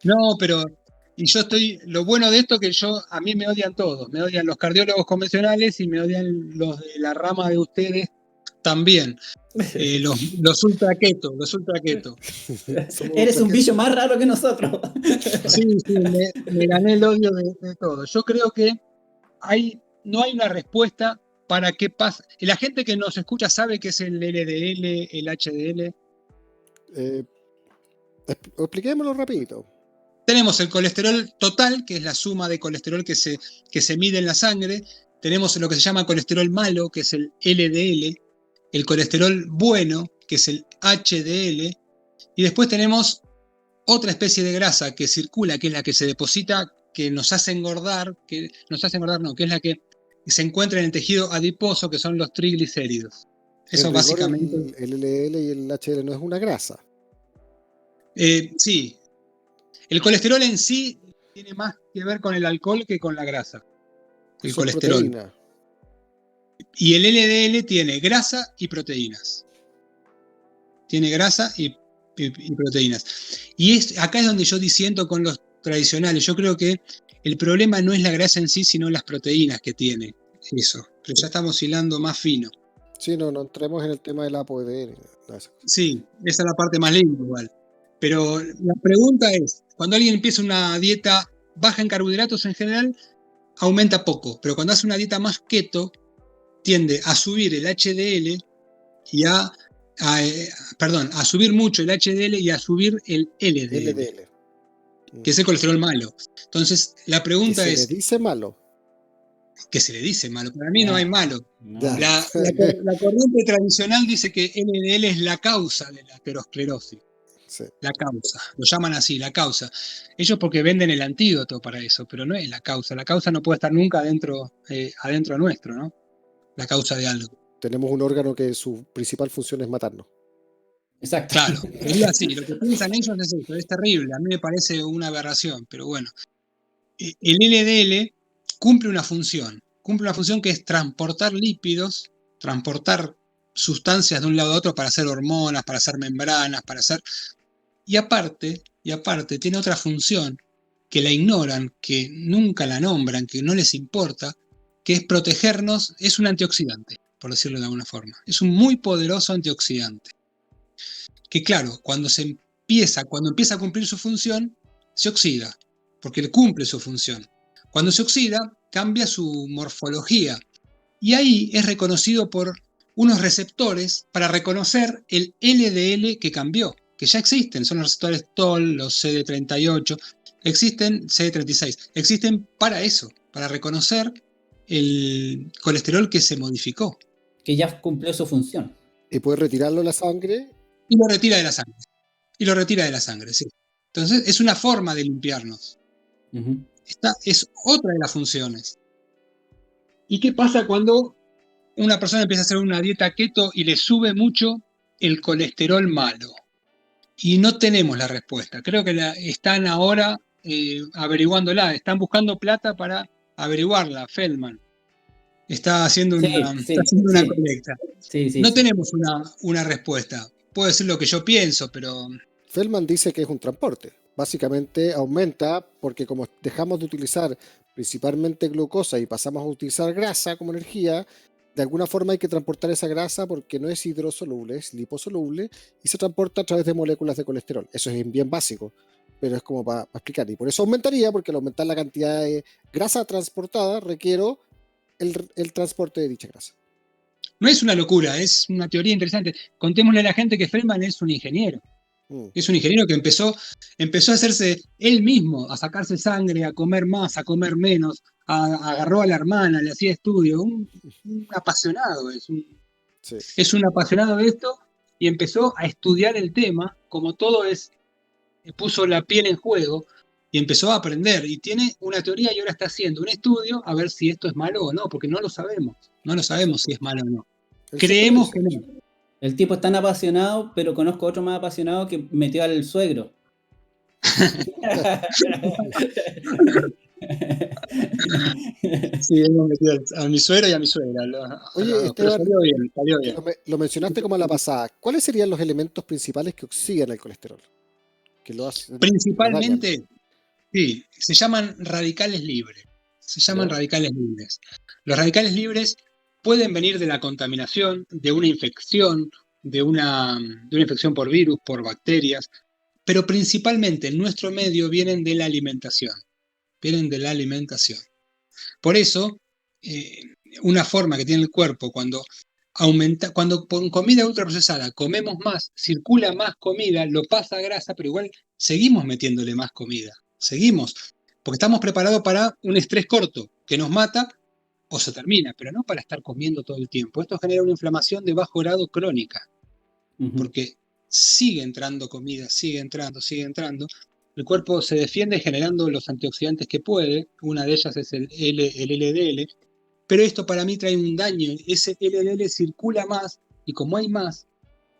No, pero y yo lo bueno de esto es que a mí me odian todos, me odian los cardiólogos convencionales y me odian los de la rama de ustedes también, los ultra keto. Eres un bicho más raro que nosotros. Sí, me gané el odio de todos. Yo creo que no hay una respuesta para qué pasa. La gente que nos escucha sabe qué es el LDL, el HDL. Expliquémoslo rapidito. Tenemos el colesterol total, que es la suma de colesterol que se mide en la sangre. Tenemos lo que se llama colesterol malo, que es el LDL. El colesterol bueno, que es el HDL. Y después tenemos otra especie de grasa que circula, que es la que se deposita, que nos hace engordar, que es la que se encuentra en el tejido adiposo, que son los triglicéridos. Eso básicamente. El LDL y el HDL no es una grasa. Sí. El colesterol en sí tiene más que ver con el alcohol que con la grasa. El colesterol. Proteína. Y el LDL tiene grasa y proteínas. y proteínas. Y acá es donde yo disiento con los tradicionales. Yo creo que el problema no es la grasa en sí, sino las proteínas que tiene eso. Pero ya estamos hilando más fino. Sí, no entremos en el tema del ApoE. Sí, esa es la parte más linda igual. Pero la pregunta es, cuando alguien empieza una dieta baja en carbohidratos en general, aumenta poco. Pero cuando hace una dieta más keto, tiende a subir el HDL y a subir mucho el HDL y a subir el LDL. Que es el colesterol malo. Entonces, la pregunta es... ¿Se le dice malo? Que se le dice malo. Para mí no hay malo. No. La corriente tradicional dice que LDL es la causa de la aterosclerosis. Sí. La causa. Lo llaman así, la causa. Ellos porque venden el antídoto para eso, pero no es la causa. La causa no puede estar nunca adentro nuestro, ¿no? La causa de algo. Tenemos un órgano que su principal función es matarnos. Exacto. Claro, es así. Lo que piensan ellos es eso. Es terrible. A mí me parece una aberración, pero bueno. El LDL cumple una función que es transportar lípidos, transportar sustancias de un lado a otro para hacer hormonas, para hacer membranas, para hacer... Y aparte tiene otra función que la ignoran, que nunca la nombran, que no les importa, que es protegernos, es un antioxidante, por decirlo de alguna forma. Es un muy poderoso antioxidante. Que claro, cuando empieza a cumplir su función, se oxida, porque le cumple su función. Cuando se oxida, cambia su morfología. Y ahí es reconocido por unos receptores para reconocer el LDL que cambió, que ya existen. Son los receptores TOL, los CD38, existen CD36. Existen para eso, para reconocer el colesterol que se modificó. Que ya cumplió su función. ¿Y puede retirarlo de la sangre? Y lo retira de la sangre. Sí. Entonces es una forma de limpiarnos. Uh-huh. Esta es otra de las funciones. ¿Y qué pasa cuando una persona empieza a hacer una dieta keto y le sube mucho el colesterol malo? Y no tenemos la respuesta. Creo que están ahora averiguándola. Están buscando plata para averiguarla. Feldman está haciendo una colecta. No tenemos una respuesta. Puedo decir lo que yo pienso, pero... Feldman dice que es un transporte. Básicamente aumenta porque como dejamos de utilizar principalmente glucosa y pasamos a utilizar grasa como energía, de alguna forma hay que transportar esa grasa porque no es hidrosoluble, es liposoluble y se transporta a través de moléculas de colesterol. Eso es bien básico, pero es como para explicar. Y por eso aumentaría, porque al aumentar la cantidad de grasa transportada requiero el transporte de dicha grasa. No es una locura, es una teoría interesante. Contémosle a la gente que Feldman es un ingeniero. Es un ingeniero que empezó a hacerse él mismo, a sacarse sangre, a comer más, a comer menos, agarró a la hermana, le hacía estudio, un apasionado, es un apasionado de esto y empezó a estudiar el tema, como todo puso la piel en juego y empezó a aprender y tiene una teoría y ahora está haciendo un estudio a ver si esto es malo o no, porque no lo sabemos si es malo o no. Creemos que no. El tipo es tan apasionado, pero conozco otro más apasionado que metió al suegro. Sí, hemos metido a mi suegro y a mi suegra. Oye, Esteban, salió bien. Lo mencionaste como a la pasada. ¿Cuáles serían los elementos principales que oxidan el colesterol? Principalmente, sí, se llaman radicales libres. Radicales libres. Los radicales libres pueden venir de la contaminación, de una infección, de una infección por virus, por bacterias, pero principalmente en nuestro medio vienen de la alimentación. Por eso, una forma que tiene el cuerpo cuando con comida ultraprocesada comemos más, circula más comida, lo pasa a grasa, pero igual seguimos metiéndole más comida. Seguimos, porque estamos preparados para un estrés corto que nos mata o se termina, pero no para estar comiendo todo el tiempo. Esto genera una inflamación de bajo grado crónica, porque sigue entrando comida, sigue entrando. El cuerpo se defiende generando los antioxidantes que puede, una de ellas es el LDL, pero esto para mí trae un daño. Ese LDL circula más y como hay más,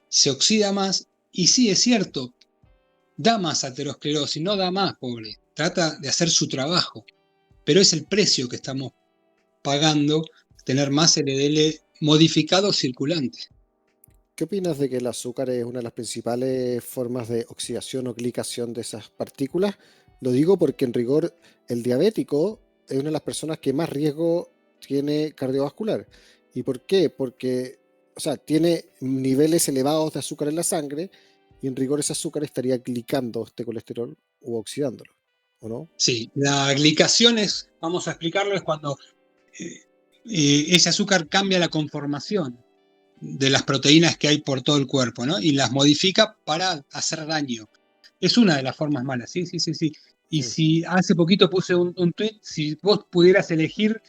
se oxida más y sí, es cierto, da más aterosclerosis, no da más, pobre. Trata de hacer su trabajo, pero es el precio que estamos pagando tener más LDL modificado circulante. ¿Qué opinas de que el azúcar es una de las principales formas de oxidación o glicación de esas partículas? Lo digo porque en rigor el diabético es una de las personas que más riesgo tiene cardiovascular. ¿Y por qué? Porque, o sea, tiene niveles elevados de azúcar en la sangre y en rigor ese azúcar estaría glicando este colesterol o oxidándolo, ¿o no? Sí, la glicación es, vamos a explicarlo, es cuando ese azúcar cambia la conformación de las proteínas que hay por todo el cuerpo, ¿no? Y las modifica para hacer daño. Es una de las formas malas, sí. Y si hace poquito puse un tweet, si vos pudieras elegir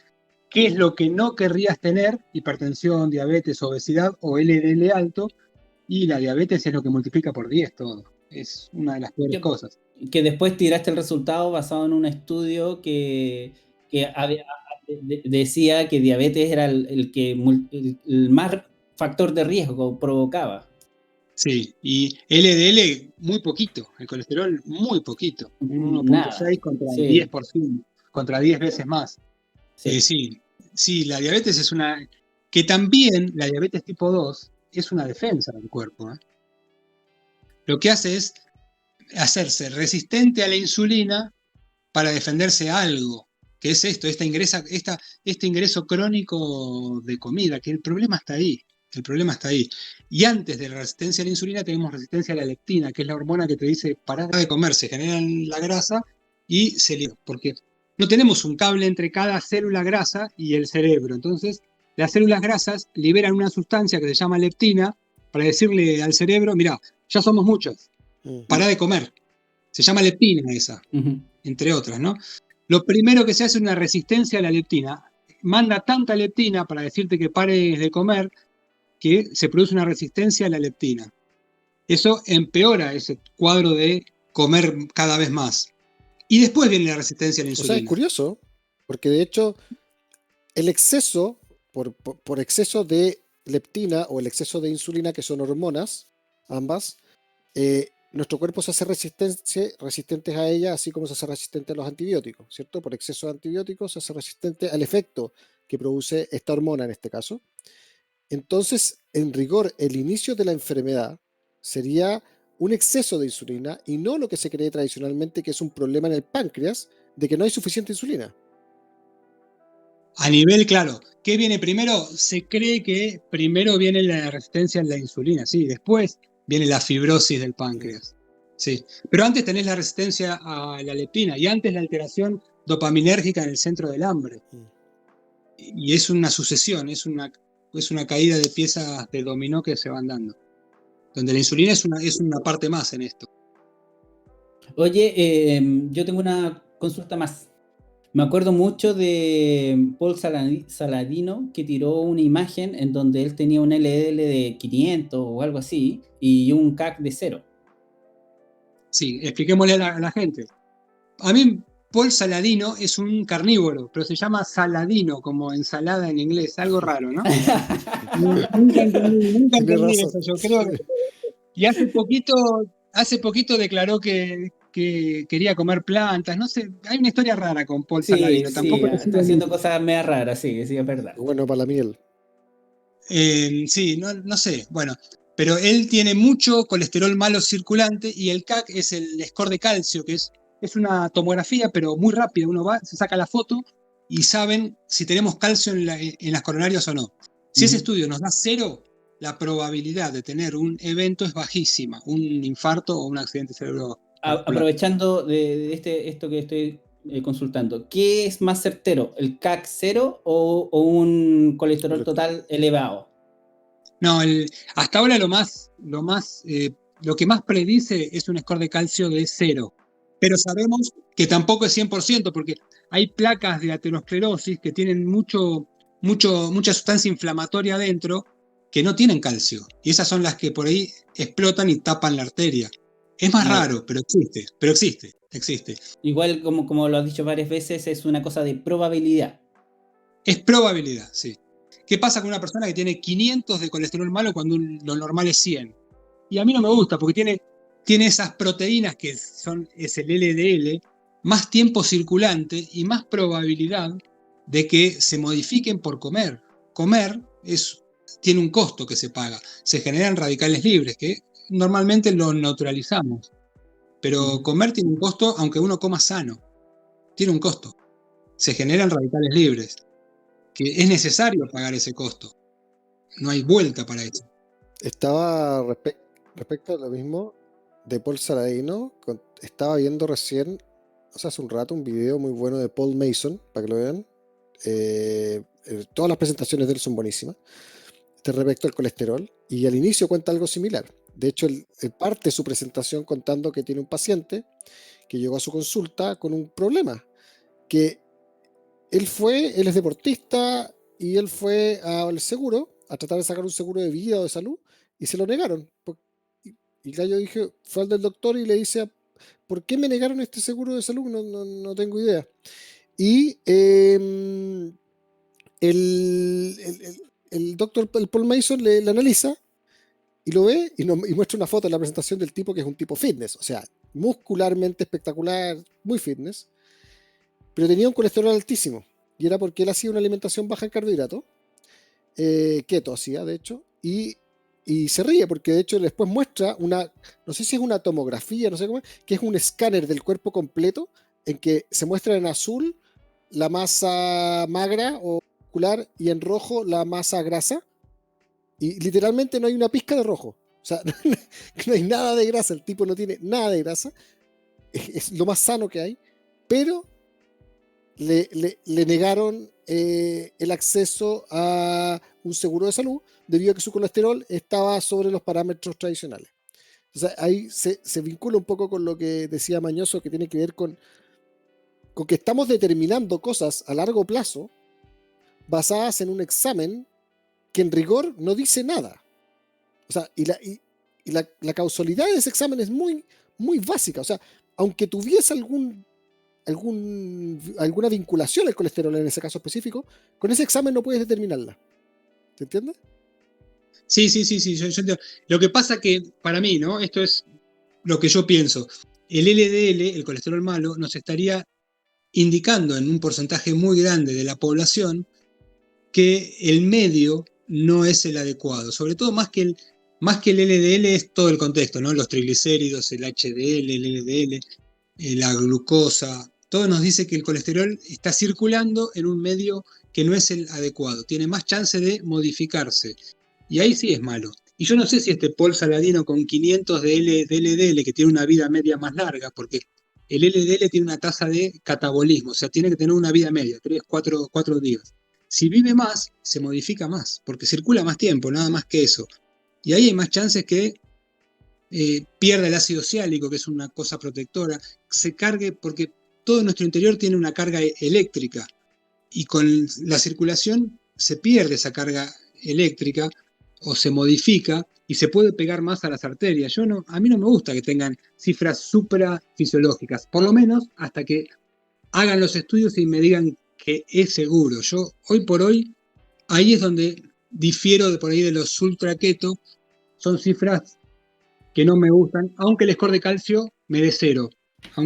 qué es lo que no querrías tener, hipertensión, diabetes, obesidad o LDL alto, y la diabetes es lo que multiplica por 10 todo. Es una de las peores cosas. Que después tiraste el resultado basado en un estudio que decía que diabetes era el más factor de riesgo provocaba. Sí, y LDL muy poquito, el colesterol muy poquito, un 1.6 contra el 10%, contra 10 veces más. Sí, la diabetes es una... Que también la diabetes tipo 2 es una defensa del cuerpo. Lo que hace es hacerse resistente a la insulina para defenderse a algo, que es esto, este ingreso crónico de comida, que el problema está ahí. El problema está ahí. Y antes de la resistencia a la insulina tenemos resistencia a la leptina, que es la hormona que te dice pará de comer, se genera la grasa y se libera. Porque no tenemos un cable entre cada célula grasa y el cerebro. Entonces, las células grasas liberan una sustancia que se llama leptina para decirle al cerebro, mirá, ya somos muchos, pará de comer. Se llama leptina esa, entre otras, ¿no? Lo primero que se hace es una resistencia a la leptina. Manda tanta leptina para decirte que pares de comer que se produce una resistencia a la leptina. Eso empeora ese cuadro de comer cada vez más. Y después viene la resistencia a la insulina. O sea, es curioso, porque de hecho el exceso, por exceso de leptina o el exceso de insulina, que son hormonas, ambas, nuestro cuerpo se hace resistentes a ella, así como se hace resistente a los antibióticos, ¿cierto? Por exceso de antibióticos se hace resistente al efecto que produce esta hormona en este caso. Entonces, en rigor, el inicio de la enfermedad sería un exceso de insulina y no lo que se cree tradicionalmente que es un problema en el páncreas de que no hay suficiente insulina. A nivel, claro, ¿qué viene primero? Se cree que primero viene la resistencia a la insulina, sí, después viene la fibrosis del páncreas, sí. Pero antes tenés la resistencia a la leptina y antes la alteración dopaminérgica en el centro del hambre. Y es una sucesión, es una caída de piezas de dominó que se van dando. Donde la insulina es una parte más en esto. Oye, yo tengo una consulta más. Me acuerdo mucho de Paul Saladino, que tiró una imagen en donde él tenía un LDL de 500 o algo así y un CAC de 0. Sí, expliquémosle a la gente. A mí, Paul Saladino es un carnívoro, pero se llama Saladino, como ensalada en inglés, algo raro, ¿no? Nunca entendí eso, yo creo. Y hace poquito declaró que quería comer plantas, no sé, hay una historia rara con Paul Saladino. Sí, tampoco está haciendo cosas medio raras, sí, es verdad. Bueno, para la miel. Sí, no sé, bueno, pero él tiene mucho colesterol malo circulante y el CAC es el score de calcio, que es una tomografía, pero muy rápida. Uno va, se saca la foto y saben si tenemos calcio en las coronarias o no. Si ese estudio nos da 0, la probabilidad de tener un evento es bajísima, un infarto o un accidente cerebrovascular. Aprovechando de esto que estoy consultando, ¿qué es más certero, el CAC 0 o un colesterol total elevado? No, hasta ahora lo que más predice es un score de calcio de 0. Pero sabemos que tampoco es 100%, porque hay placas de aterosclerosis que tienen mucha sustancia inflamatoria adentro que no tienen calcio. Y esas son las que por ahí explotan y tapan la arteria. Es más raro, pero existe. Igual, como lo has dicho varias veces, es una cosa de probabilidad. Es probabilidad, sí. ¿Qué pasa con una persona que tiene 500 de colesterol malo cuando lo normal es 100? Y a mí no me gusta porque tiene esas proteínas que es el LDL, más tiempo circulante y más probabilidad de que se modifiquen por comer. Comer tiene un costo que se paga. Se generan radicales libres, que normalmente lo neutralizamos. Pero comer tiene un costo, aunque uno coma sano. Tiene un costo. Se generan radicales libres, que es necesario pagar ese costo. No hay vuelta para eso. Estaba respecto a lo mismo de Paul Saladino, estaba viendo recién, o sea, hace un rato, un video muy bueno de Paul Mason, para que lo vean. Todas las presentaciones de él son buenísimas. Respecto al colesterol, y al inicio cuenta algo similar. De hecho, él parte su presentación contando que tiene un paciente que llegó a su consulta con un problema, que él es deportista y él fue al seguro a tratar de sacar un seguro de vida o de salud y se lo negaron. Y yo dije, fue al del doctor y le dice, ¿por qué me negaron este seguro de salud? No tengo idea. Y el doctor Paul Mason le analiza y lo ve y muestra una foto en la presentación del tipo, que es un tipo fitness, o sea, muscularmente espectacular, muy fitness, pero tenía un colesterol altísimo, y era porque él hacía una alimentación baja en carbohidratos, keto hacía, de hecho, y se ríe porque de hecho después muestra no sé si es una tomografía, no sé cómo es, que es un escáner del cuerpo completo, en que se muestra en azul la masa magra o muscular y en rojo la masa grasa, y literalmente no hay una pizca de rojo, o sea, no hay nada de grasa, el tipo no tiene nada de grasa, es lo más sano que hay, pero le negaron el acceso a un seguro de salud debido a que su colesterol estaba sobre los parámetros tradicionales. O sea, ahí se vincula un poco con lo que decía Mañoso, que tiene que ver con que estamos determinando cosas a largo plazo basadas en un examen que en rigor no dice nada. O sea, y la causalidad de ese examen es muy, muy básica. O sea, aunque tuviese alguna vinculación al colesterol en ese caso específico, con ese examen no puedes determinarla. ¿Se entiende? Sí, yo entiendo. Lo que pasa que, para mí, ¿no? Esto es lo que yo pienso. El LDL, el colesterol malo, nos estaría indicando en un porcentaje muy grande de la población que el medio no es el adecuado. Sobre todo más que el LDL es todo el contexto, ¿no? Los triglicéridos, el HDL, el LDL, la glucosa. Todo nos dice que el colesterol está circulando en un medio que no es el adecuado. Tiene más chance de modificarse. Y ahí sí es malo. Y yo no sé si este Paul Saladino con 500 de LDL, que tiene una vida media más larga, porque el LDL tiene una tasa de catabolismo, o sea, tiene que tener una vida media, 3, 4 días. Si vive más, se modifica más, porque circula más tiempo, nada más que eso. Y ahí hay más chances que pierda el ácido ciálico, que es una cosa protectora, se cargue, porque todo nuestro interior tiene una carga eléctrica, y con la circulación se pierde esa carga eléctrica, o se modifica y se puede pegar más a las arterias. A mí no me gusta que tengan cifras suprafisiológicas, por lo menos hasta que hagan los estudios y me digan que es seguro. Yo, hoy por hoy, ahí es donde difiero por ahí de los ultra keto. Son cifras que no me gustan, aunque el score de calcio me dé 0.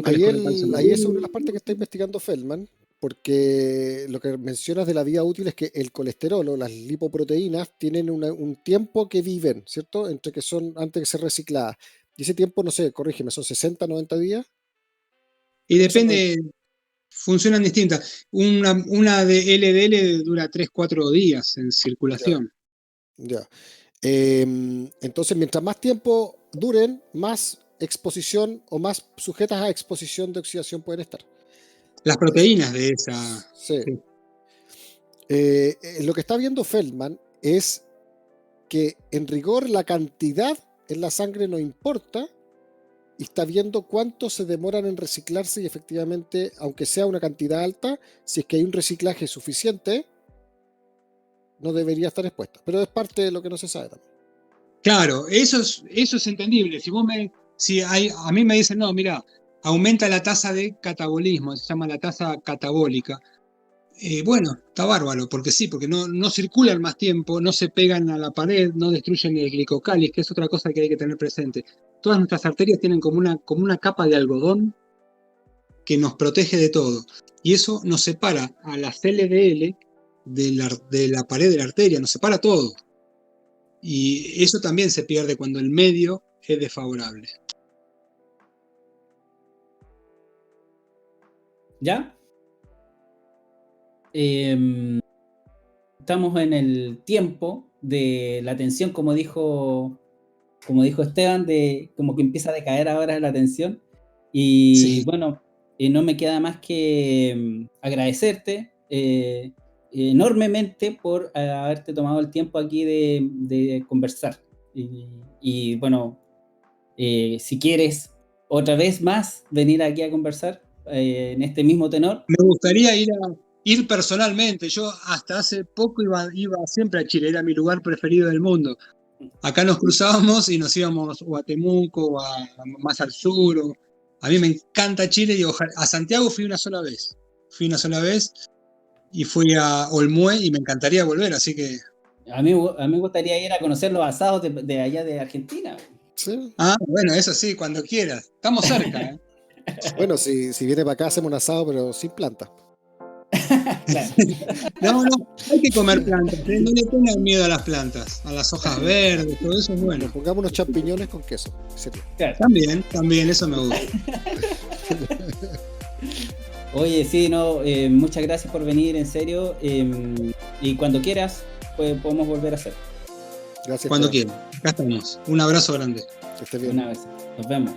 Ahí es una de las partes que está investigando Feldman, porque lo que mencionas de la vida útil es que el colesterol o las lipoproteínas tienen un tiempo que viven, ¿cierto? Entre que son antes de ser recicladas. Y ese tiempo, no sé, corrígeme, ¿son 60, 90 días? Y depende, funcionan distintas. Una de LDL dura 3, 4 días en circulación. Ya. Entonces, mientras más tiempo duren, más exposición o más sujetas a exposición de oxidación pueden estar. Las proteínas de esa. Sí. Lo que está viendo Feldman es que en rigor la cantidad en la sangre no importa, y está viendo cuánto se demoran en reciclarse, y efectivamente, aunque sea una cantidad alta, si es que hay un reciclaje suficiente, no debería estar expuesta. Pero es parte de lo que no se sabe también. Claro, eso es entendible. A mí me dicen, no, mira, aumenta la tasa de catabolismo, se llama la tasa catabólica. Bueno, está bárbaro, porque sí, porque no circulan más tiempo, no se pegan a la pared, no destruyen el glicocáliz, que es otra cosa que hay que tener presente. Todas nuestras arterias tienen como una capa de algodón que nos protege de todo. Y eso nos separa a las LDL de la pared de la arteria, nos separa todo. Y eso también se pierde cuando el medio es desfavorable. ¿Ya? Estamos en el tiempo de la tensión, como dijo Esteban, de como que empieza a decaer ahora la tensión. Y Sí. bueno, no me queda más que agradecerte enormemente por haberte tomado el tiempo aquí de conversar. Y bueno, si quieres otra vez más venir aquí a conversar en este mismo tenor. Me gustaría ir personalmente. Yo hasta hace poco iba siempre a Chile, era mi lugar preferido del mundo. Acá nos cruzábamos y nos íbamos o a Temuco o más al sur. A mí me encanta Chile y a Santiago fui una sola vez. Y fui a Olmué y me encantaría volver, así que... A mí me gustaría ir a conocer los asados de allá de Argentina. Sí. Ah, bueno, eso sí, cuando quieras. Estamos cerca, ¿eh? Bueno, si viene para acá hacemos un asado, pero sin planta. Claro. No, hay que comer plantas, ¿eh? No le tengan miedo a las plantas, a las hojas verdes, todo eso es bueno. Nos pongamos unos champiñones con queso. Sería. Claro. También, eso me gusta. Oye, sí, no, muchas gracias por venir, en serio. Y cuando quieras, pues podemos volver a hacer. Gracias. Cuando Esteban. quieran. Acá estamos. Un abrazo grande. Que estés bien. Una vez. Nos vemos.